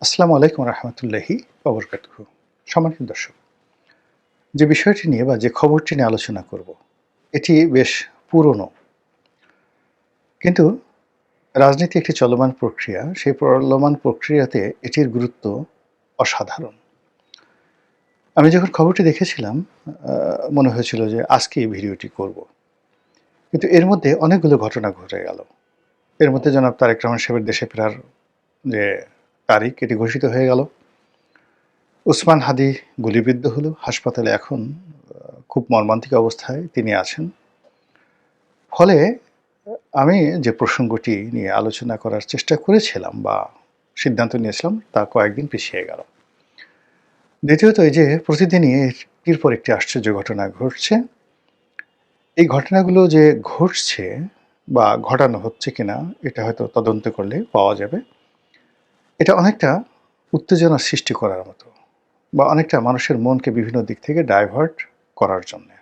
আসসালামু আলাইকুম রহমতুল্লাহি ওবরকাতুহ। সম্মানিত দর্শক, যে বিষয়টি নিয়ে বা যে খবরটি নিয়ে আলোচনা করব, এটি বেশ পুরনো, কিন্তু রাজনীতি একটি চলমান প্রক্রিয়া। সেই চলমান প্রক্রিয়াতে এটির গুরুত্ব অসাধারণ। আমি যখন খবরটি দেখেছিলাম, মনে হয়েছিল যে আজকেই ভিডিওটি করব, কিন্তু এর মধ্যে অনেকগুলো ঘটনা ঘটে গেল। এর মধ্যে জনাব তারেক রহমান সাহেবের দেশে ফেরার যে তারিখ, এটি ঘোষিত হয়ে গেল। ওসমান হাদি গুলিবিদ্ধ হলো, হাসপাতালে এখন খুব মর্মান্তিক অবস্থায় তিনি আছেন। ফলে আমি যে প্রসঙ্গটি নিয়ে আলোচনা করার চেষ্টা করেছিলাম বা সিদ্ধান্ত নিয়েছিলাম, তা কয়েকদিন পিছিয়ে গেল। দ্বিতীয়ত, এই যে প্রতিদিনই একটির পর একটি আশ্চর্য ঘটনা ঘটছে, এই ঘটনাগুলো যে ঘটছে বা ঘটানো হচ্ছে কিনা, এটা হয়তো তদন্ত করলে পাওয়া যাবে। এটা অনেকটা উত্তেজনা সৃষ্টি করার মতো বা অনেকটা মানুষের মনকে বিভিন্ন দিক থেকে ডাইভার্ট করার জন্যে।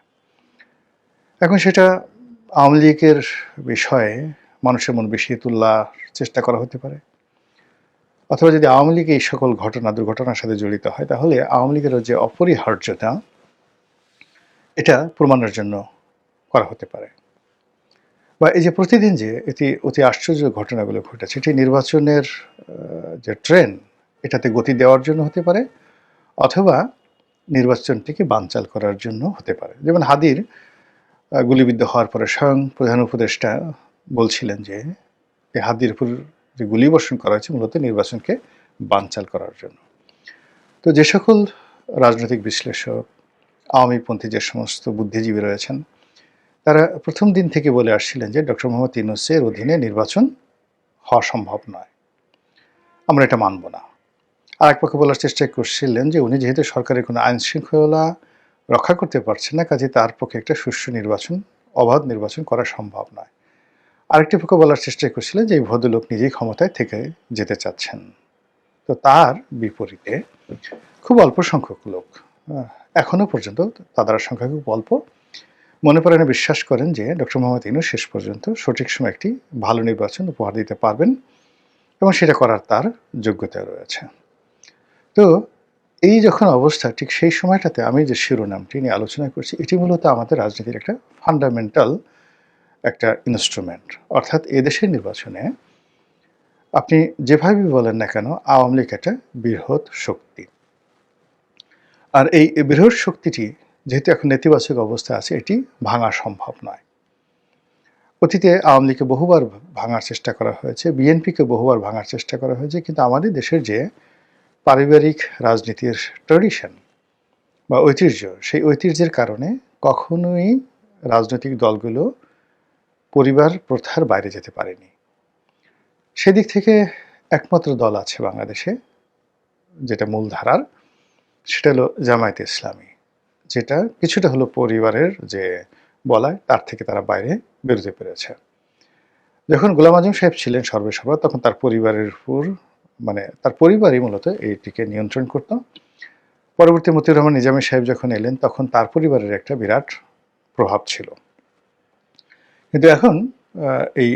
এখন সেটা আওয়ামী লীগের বিষয়ে মানুষের মন বিষিয়ে তোলার চেষ্টা করা হতে পারে, অথবা যদি আওয়ামী লীগ এই সকল ঘটনা দুর্ঘটনার সাথে জড়িত হয়, তাহলে আওয়ামী লীগের যে অপরিহার্যতা, এটা প্রমাণের জন্য করা হতে পারে। বা এই যে প্রতিদিন যে অতি আশ্চর্য ঘটনাগুলো ঘটেছে, এটি নির্বাচনের যে ট্রেন, এটাতে গতি দেওয়ার জন্য হতে পারে, অথবা নির্বাচনটিকে বানচাল করার জন্য হতে পারে। যেমন হাদির গুলিবিদ্ধ হওয়ার পরে স্বয়ং প্রধান উপদেষ্টা বলছিলেন যে এই হাদির উপর যে গুলিবর্ষণ করা হয়েছে মূলত নির্বাচনকে বানচাল করার জন্য। তো যে সকল রাজনৈতিক বিশ্লেষক, আওয়ামীপন্থী যে সমস্ত বুদ্ধিজীবী রয়েছেন, তারা প্রথম দিন থেকে বলে আসছিলেন যে ডক্টর মোহাম্মদ ইউনূসের অধীনে নির্বাচন হওয়া সম্ভব নয়, আমরা এটা মানব না। আর এক পক্ষে বলার চেষ্টা করছিলেন যে উনি যেহেতু সরকারের কোনো আইন শৃঙ্খলা রক্ষা করতে পারছেন না, কাজে তার পক্ষে একটা সুষ্ঠু নির্বাচন, অবাধ নির্বাচন করা সম্ভব নয়। আরেকটি পক্ষ বলার চেষ্টা করছিলেন যে এই ভদ্রলোক নিজেই ক্ষমতায় থেকে যেতে চাচ্ছেন। তো তার বিপরীতে খুব অল্প সংখ্যক লোক, এখনো পর্যন্ত তাদের সংখ্যা খুব অল্প, মনে প্রাণে বিশ্বাস করেন যে ডক্টর মোহাম্মদ ইউনূস শেষ পর্যন্ত সঠিক সময় একটি ভালো নির্বাচন উপহার দিতে পারবেন এবং সেটা করার তার যোগ্যতা রয়েছে। তো এই যখন অবস্থা, ঠিক সেই সময়টাতে আমি যে শিরোনামটি নিয়ে আলোচনা করছি, এটি মূলত আমাদের রাজনীতির একটা ফান্ডামেন্টাল একটা ইনস্ট্রুমেন্ট। অর্থাৎ এদেশের নির্বাচনে আপনি যেভাবে বলেন না কেন, আওয়ামী লীগ একটা বৃহৎ শক্তি। আর এই বৃহৎ শক্তিটি যেহেতু এখন নেতিবাচক অবস্থায় আছে, এটি ভাঙা সম্ভব নয়। অতীতে আওয়ামী লীগকে বহুবার ভাঙার চেষ্টা করা হয়েছে, বিএনপিকে বহুবার ভাঙার চেষ্টা করা হয়েছে, কিন্তু আমাদের দেশের যে পারিবারিক রাজনীতির ট্র্যাডিশন বা ঐতিহ্য, সেই ঐতিহ্যের কারণে কখনোই রাজনৈতিক দলগুলো পরিবার প্রথার বাইরে যেতে পারেনি। সেদিক থেকে একমাত্র দল আছে বাংলাদেশে যেটা মূলধারার, সেটা হলো জামায়াতে ইসলামী, যেটা কিছুটা হলো পরিবারের যে বলায় তার থেকে তারা বাইরে বেরোতে পেরেছে। যখন গোলাম আজম সাহেব ছিলেন সর্বেসর্বা, তখন তার পরিবারের উপর, মানে তার পরিবারই মূলত এইটিকে নিয়ন্ত্রণ করত। পরবর্তী মতিউর রহমান নিজামী সাহেব যখন এলেন, তখন তার পরিবারের একটা বিরাট প্রভাব ছিল। কিন্তু এখন এই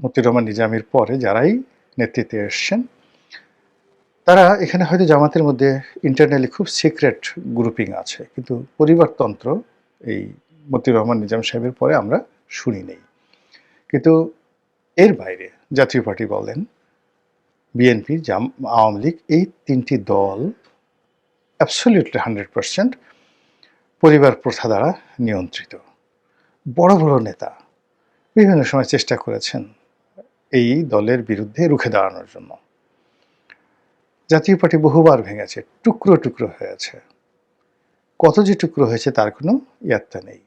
মতিউর রহমান নিজামীর পরে যারাই নেতৃত্বে এসছেন, তারা এখানে হয়তো জামাতের মধ্যে ইন্টারনালি খুব সিক্রেট গ্রুপিং আছে, কিন্তু পরিবারতন্ত্র এই মতিউর রহমান নিজাম সাহেবের পরে আমরা শুনি নেই। কিন্তু এর বাইরে জাতীয় পার্টি বলেন, বিএনপি, আওয়ামী লীগ, এই তিনটি দল অ্যাবসলিউটলি 100% পরিবার প্রথা দ্বারা নিয়ন্ত্রিত। বড় বড় নেতা বিভিন্ন সময় চেষ্টা করেছেন এই দলের বিরুদ্ধে রুখে দাঁড়ানোর জন্য। জাতীয় পার্টি বহুবার ভেঙেছে, টুকরো টুকরো হয়েছে। কত যে টুকরো হয়েছে তার কোনো ইয়াত্তা নেই।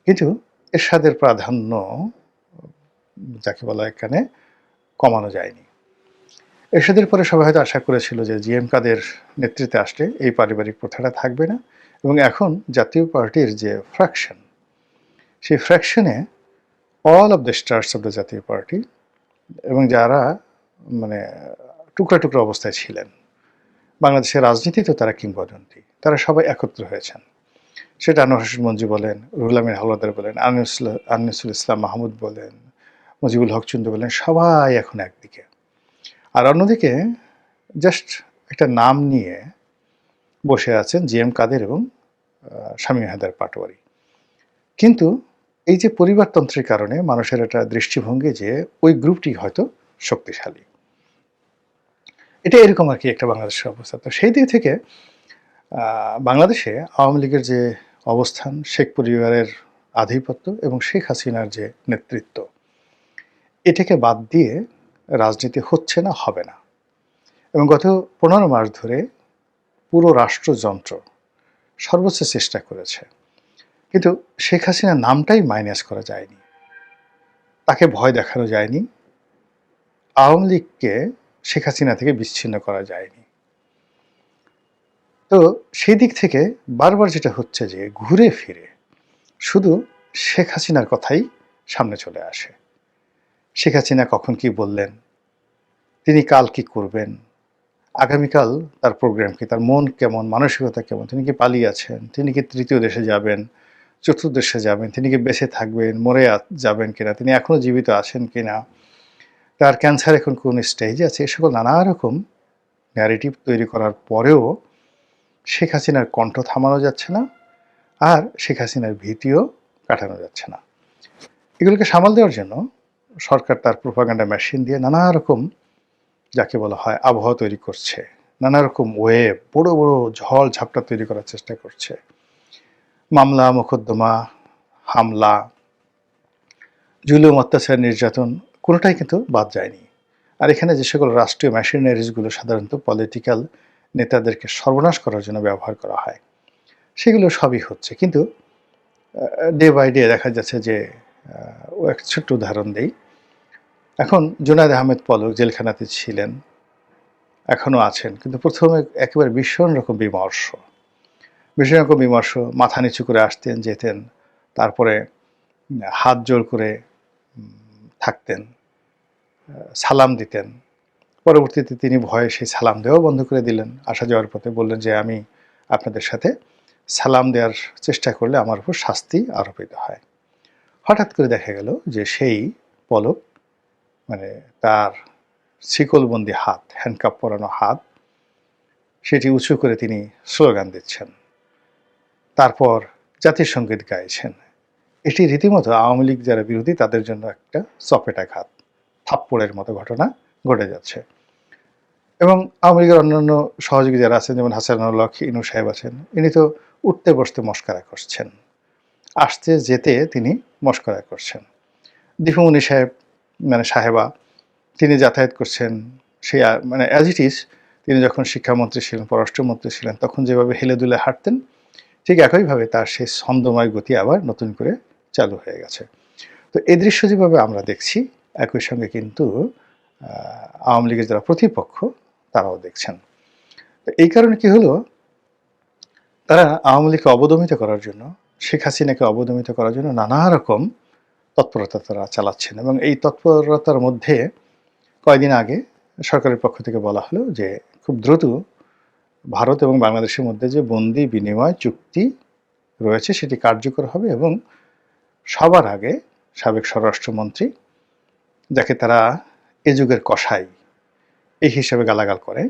কিন্তু এরশাদের প্রাধান্য, যাকে বলা এখানে, কমানো যায়নি। এরশাদের পরে সবাই হয়তো আশা করেছিল যে জি এম কাদের নেতৃত্বে আসলে এই পারিবারিক প্রথাটা থাকবে না, এবং এখন জাতীয় পার্টির যে ফ্র্যাকশন, সেই ফ্র্যাকশনে all of the stars of the Jatiya Party এবং যারা মানে টুকরা টুকরা অবস্থায় ছিলেন, বাংলাদেশের রাজনীতিতে তারা কিংবদন্তি, তারা সবাই একত্র হয়েছেন। সেটা আনোয়ার হোসেন মঞ্জু বলেন, রুহুল আমিন হাওলাদার বলেন, আনিসুল ইসলাম মাহমুদ বলেন, মুজিবুল হক চুন্নু বলেন, সবাই এখন একদিকে। আর অন্যদিকে জাস্ট একটা নাম নিয়ে বসে আছেন জি.এম. কাদের এবং শামীম হায়দার পাটোয়ারি। কিন্তু এই যে পরিবারতন্ত্রের কারণে মানুষের একটা দৃষ্টিভঙ্গি যে ওই গ্রুপটি হয়তো শক্তিশালী। এটা এরকম আরকি একটা বাংলাদেশের অবস্থা। তো সেই দিক থেকে বাংলাদেশে আওয়ামী লীগের যে অবস্থান, শেখ পরিবারের আধিপত্য এবং শেখ হাসিনার যে নেতৃত্ব, এটাকে বাদ দিয়ে রাজনীতি হচ্ছে না, হবে না। এবং গত ১৫ মাস ধরে পুরো রাষ্ট্রযন্ত্র সর্বোচ্চ চেষ্টা করেছে। কিন্তু শেখ হাসিনার নামটাই মাইনাস করা যায়নি। তাকে ভয় দেখানো যায়নি। আওয়ামী লীগকে শেখ হাসিনা থেকে বিচ্ছিন্ন করা যায়নি। তো সেই দিক থেকে বারবার যেটা হচ্ছে যে ঘুরে ফিরে শুধু শেখ হাসিনার কথাই সামনে চলে আসে। শেখ হাসিনা কখন কি বললেন, তিনি কাল কি করবেন, আগামীকাল তার প্রোগ্রাম কি, তার মন কেমন, মানসিকতা কেমন, তিনি কি পালিয়ে আছেন, তিনি কি তৃতীয় দেশে যাবেন, চতুর্থ দেশে যাবেন, তিনি কি বেঁচে থাকবেন, মরে যাবেন কিনা, তিনি এখনো জীবিত আছেন কিনা, তার ক্যান্সার এখন কোন স্টেজে আছে, এ সকল নানা রকম ন্যারেটিভ তৈরি করার পরেও শেখ হাসিনার কণ্ঠ থামানো যাচ্ছে না, আর শেখ হাসিনার ভীতিও কাটানো যাচ্ছে না। এগুলোকে সামাল দেওয়ার জন্য সরকার তার প্রোপাগান্ডা মেশিন দিয়ে নানা রকম, যাকে বলা হয়, আবহাওয়া তৈরি করছে, নানা রকম ওয়েব, বড় বড় ঝড় ঝাপটা তৈরি করার চেষ্টা করছে। মামলা, মোকদ্দমা, হামলা, জুলুম, অত্যাচার, নির্যাতন কোনোটাই কিন্তু বাদ যায়নি। আর এখানে যে সকল রাষ্ট্রীয় মেশিনারিজগুলো সাধারণত পলিটিক্যাল নেতাদেরকে সর্বনাশ করার জন্য ব্যবহার করা হয়, সেগুলো সবই হচ্ছে। কিন্তু ডে বাই ডে দেখা যাচ্ছে যে ও একটা ছোট্ট উদাহরণ দেই। এখন জুনায়েদ আহমেদ পলক জেলখানাতে ছিলেন, এখনও আছেন, কিন্তু প্রথমে একেবারে ভীষণ রকম বিমর্ষ, ভীষণ রকম বিমর্ষ, মাথা নিচু করে আসতেন যেতেন, তারপরে হাত জোড় করে থাকতেন, সালাম দিতেন। পরবর্তীতে তিনি ভয়ে সেই সালাম দেওয়াও বন্ধ করে দিলেন। আসা যাওয়ার পথে বললেন যে আমি আপনাদের সাথে সালাম দেওয়ার চেষ্টা করলে আমার উপর শাস্তি আরোপিত হয়। হঠাৎ করে দেখা গেল যে সেই পলক, মানে তার শিকলবন্দি হাত, হ্যান্ডকাপ পরানো হাত, সেটি উঁচু করে তিনি স্লোগান দিচ্ছেন, তারপর জাতীয় সঙ্গীত গাইছেন। এটি রীতিমতো আওয়ামী লীগ যারা বিরোধী তাদের জন্য একটা চপেটাঘাত, থাপ্পড়ের মতো ঘটনা ঘটে যাচ্ছে। এবং আওয়ামী লীগের অন্যান্য সহযোগী যারা আছেন, যেমন হাসানুল হক ইনু সাহেব আছেন, ইনি তো উঠতে বসতে মস্করা করছেন, আসতে যেতে তিনি মস্করা করছেন। দীপুমণি সাহেব, মানে সাহেবা, তিনি যাতায়াত করছেন, সেই মানে অ্যাজ ইট ইজ তিনি যখন শিক্ষামন্ত্রী ছিলেন, পররাষ্ট্রমন্ত্রী ছিলেন, তখন যেভাবে হেলে দুলে হাঁটতেন, ঠিক একইভাবে তার সেই ছন্দময় গতি আবার নতুন করে চালু হয়ে গেছে। তো এই দৃশ্য যেভাবে আমরা দেখছি, একই সঙ্গে কিন্তু আওয়ামী লীগের যারা প্রতিপক্ষ তারাও দেখছেন। তো এই কারণে কি হলো, তারা আওয়ামী লীগকে অবদমিত করার জন্য, শেখ হাসিনাকে অবদমিত করার জন্য নানা রকম তৎপরতা তারা চালাচ্ছেন। এবং এই তৎপরতার মধ্যে কয়েকদিন আগে সরকারের পক্ষ থেকে বলা হলো যে খুব দ্রুত ভারত এবং বাংলাদেশের মধ্যে যে বন্দি বিনিময় চুক্তি রয়েছে সেটি কার্যকর হবে, এবং সবার আগে সাবেক স্বরাষ্ট্রমন্ত্রী, যাকে তারা এ যুগের কসাই এই হিসেবে গালাগাল করে,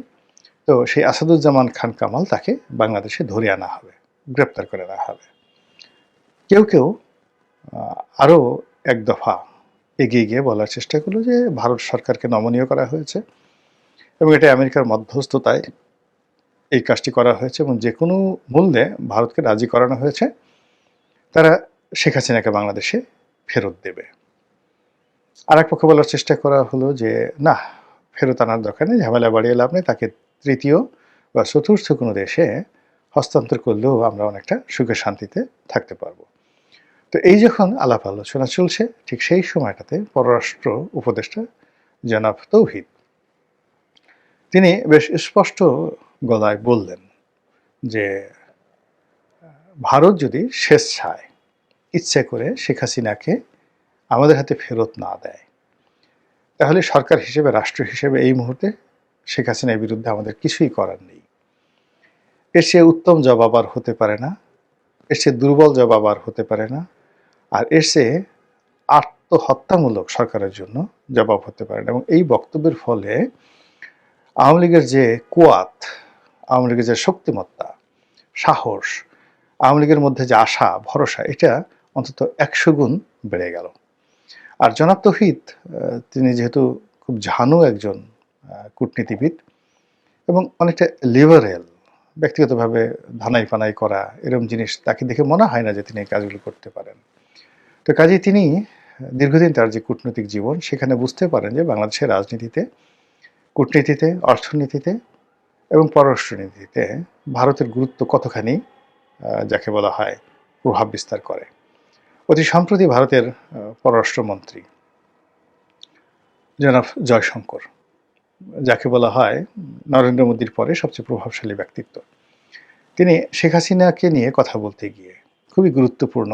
তো সেই আসাদুজ্জামান খান কামাল, তাকে বাংলাদেশে ধরে আনা হবে, গ্রেপ্তার করে আনা হবে। কেউ কেউ আরও এক দফা এগিয়ে গিয়ে বলার চেষ্টা করলো যে ভারত সরকারকে নমনীয় করা হয়েছে এবং এটা আমেরিকার মধ্যস্থতায় এই কাজটি করা হয়েছে, এবং যে কোনো মূল্যে ভারতকে রাজি করানো হয়েছে, তারা শেখ হাসিনাকে বাংলাদেশে ফেরত দেবে। আর এক পক্ষ বলার চেষ্টা করা হলো যে না, ফেরত আনার দরকার নেই, ঝামেলা বাড়িয়ে লাভ নেই, তাকে তৃতীয় বা চতুর্থ কোনো দেশে হস্তান্তর করলেও আমরা অনেকটা সুখে শান্তিতে থাকতে পারবো। তো এই যখন আলাপ আলোচনা চলছে, ঠিক সেই সময়টাতে পররাষ্ট্র উপদেষ্টা জনাব তৌহিদ, তিনি বেশ স্পষ্ট গলায় বললেন যে ভারত যদি স্বেচ্ছায় ইচ্ছে করে শেখ হাসিনাকে আমাদের হাতে ফেরত না দেয়, তাহলে সরকার হিসেবে, রাষ্ট্র হিসেবে এই মুহূর্তে শেখ হাসিনার বিরুদ্ধে আমাদের কিছুই করার নেই। এর চেয়ে উত্তম জবাব আর হতে পারে না, এর চেয়ে দুর্বল জবাব আর হতে পারে না, আর এর চেয়ে আত্মহত্যামূলক সরকারের জন্য জবাব হতে পারে না। এবং এই বক্তব্যের ফলে আওয়ামী লীগের যে কুয়াত, আওয়ামী লীগের যে শক্তিমত্তা, সাহস, আওয়ামী লীগের মধ্যে যে আশা ভরসা, এটা অন্তত 100 গুণ বেড়ে গেল। আর জনাব তৌহিদ তিনি যেহেতু খুব ঝানু একজন কূটনীতিবিদ এবং অনেকটা লিবারেল, ব্যক্তিগতভাবে ধানাই পানাই করা এরকম জিনিস তাকে দেখে মনে হয় না যে তিনি এই কাজগুলো করতে পারেন। তো কাজেই তিনি দীর্ঘদিন তার যে কূটনৈতিক জীবন সেখানে বুঝতে পারেন যে বাংলাদেশের রাজনীতিতে, কূটনীতিতে, অর্থনীতিতে এবং পররাষ্ট্রনীতিতে ভারতের গুরুত্ব কতখানি যাকে বলা হয় প্রভাব বিস্তার করে। অতি সম্প্রতি ভারতের পররাষ্ট্রমন্ত্রী জনাব জয়শঙ্কর, যাকে বলা হয় নরেন্দ্র মোদীর পরে সবচেয়ে প্রভাবশালী ব্যক্তিত্ব, তিনি শেখ হাসিনাকে নিয়ে কথা বলতে গিয়ে খুবই গুরুত্বপূর্ণ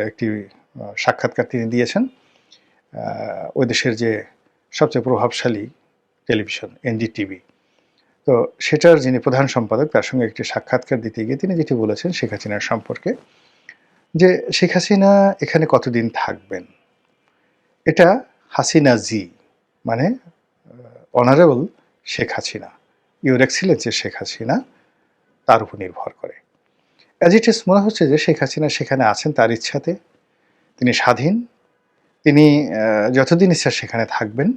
একটি সাক্ষাৎকার তিনি দিয়েছেন। ওই দেশের যে সবচেয়ে প্রভাবশালী টেলিভিশন এনডিটিভি, তো সেটার যিনি প্রধান সম্পাদক তার সঙ্গে একটি সাক্ষাৎকার দিতে গিয়ে তিনি যেটি বলেছেন শেখ হাসিনার সম্পর্কে, যে শেখ হাসিনা এখানে কতদিন থাকবেন এটা হাসিনা জি, মানে honourable Sheikh Hasina, your excellency Sheikh Hasina, তার উপর নির্ভর করে। অ্যাজ ইট ইজ মনে হচ্ছে যে শেখ হাসিনা সেখানে আছেন তার ইচ্ছাতে, তিনি স্বাধীন, তিনি যতদিন ইচ্ছা সেখানে থাকবেন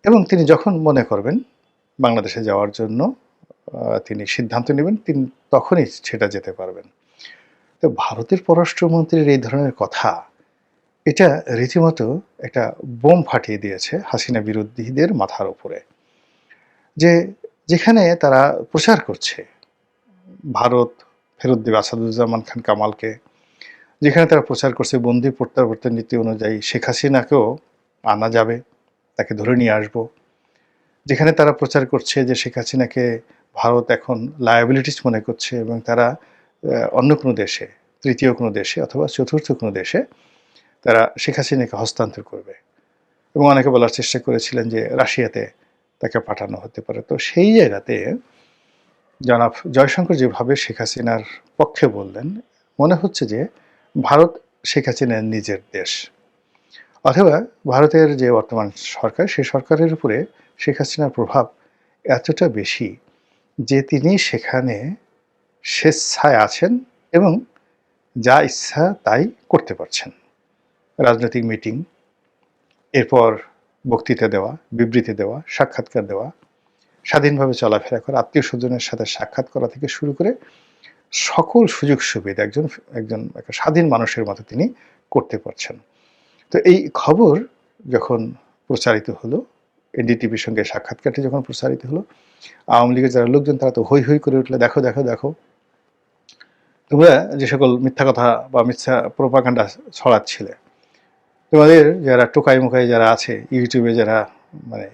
এবং তিনি যখন মনে করবেন বাংলাদেশে যাওয়ার জন্য তিনি সিদ্ধান্ত নেবেন, তিনি তখনই সেটা যেতে পারবেন। তো ভারতের পররাষ্ট্রমন্ত্রীর এই ধরনের কথা, এটা রীতিমতো একটা বোম ফাটিয়ে দিয়েছে হাসিনা বিরোধীদের মাথার উপরে। যে যেখানে তারা প্রচার করছে ভারত ফেরত দেবে আসাদুজ্জামান খান কামালকে, যেখানে তারা প্রচার করছে বন্দি প্রত্যাবর্তন নীতি অনুযায়ী শেখ হাসিনাকেও আনা যাবে, তাকে ধরে নিয়ে আসবো, যেখানে তারা প্রচার করছে যে শেখ হাসিনাকে ভারত এখন লায়াবিলিটিস মনে করছে এবং তারা অন্য কোনো দেশে, তৃতীয় কোনো দেশে অথবা চতুর্থ কোনো দেশে তারা শেখ হাসিনাকে হস্তান্তর করবে, এবং অনেকে বলার চেষ্টা করেছিলেন যে রাশিয়াতে তাকে পাঠানো হতে পারে। তো সেই জায়গাতে জনাব জয়শঙ্কর যেভাবে শেখ হাসিনার পক্ষে বললেন, মনে হচ্ছে যে ভারত শেখ হাসিনার নিজের দেশ, অথবা ভারতের যে বর্তমান সরকার সেই সরকারের উপরে শেখ হাসিনার প্রভাব এতটা বেশি যে তিনি সেখানে স্বেচ্ছায় আছেন এবং যা ইচ্ছা তাই করতে পারছেন। রাজনৈতিক মিটিং, এরপর বক্তৃতা দেওয়া, বিবৃতি দেওয়া, সাক্ষাৎকার দেওয়া, স্বাধীনভাবে চলাফেরা করা, আত্মীয় স্বজনের সাথে সাক্ষাৎ করা থেকে শুরু করে সকল সুযোগ সুবিধা একজন একটা স্বাধীন মানুষের মতো তিনি করতে পারছেন। তো এই খবর যখন প্রচারিত হলো, এনডিটিভির সঙ্গে সাক্ষাৎকারটি যখন প্রচারিত হলো, আওয়ামী লীগের যারা লোকজন তারা তো হৈ হৈ করে উঠলে, দেখো দেখো দেখো, তোমরা যে সকল মিথ্যা কথা বা মিথ্যা প্রোপাগান্ডা ছড়াচ্ছিলে, তোমাদের যারা টোকাই মুখাই যারা আছে ইউটিউবে, যারা মানে